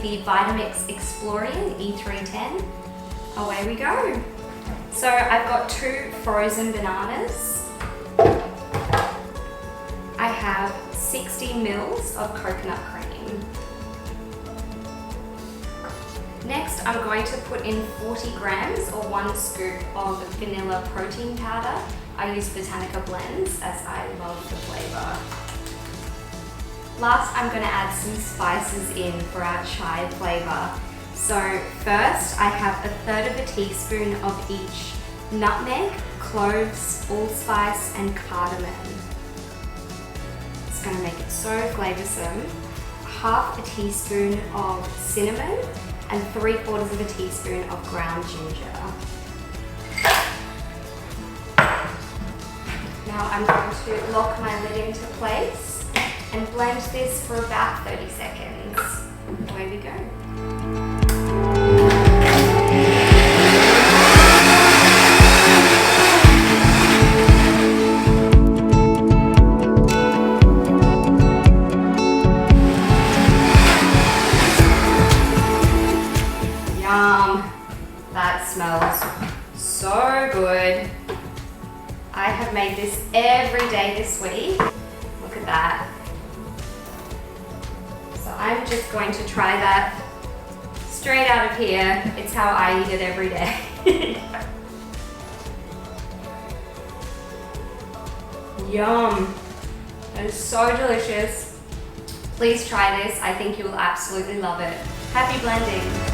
the Vitamix Exploring E310. Away we go. So I've got 2 frozen bananas. I have 60 mils of coconut cream. Next, I'm going to put in 40 grams or 1 scoop of vanilla protein powder. I use Botanica blends as I love the flavor. Last, I'm going to add some spices in for our chai flavor. So first, I have 1/3 of a teaspoon of each nutmeg, cloves, allspice, and cardamom. It's going to make it so flavoursome. 1/2 teaspoon of cinnamon and 3/4 of a teaspoon of ground ginger. Now I'm going to lock my lid into place and blend this for about 30 seconds. Away we go. Yum! That smells so good. I have made this every day this week. Look at that. So I'm just going to try that straight out of here. It's how I eat it every day. Yum! That is so delicious. Please try this. I think you will absolutely love it. Happy blending.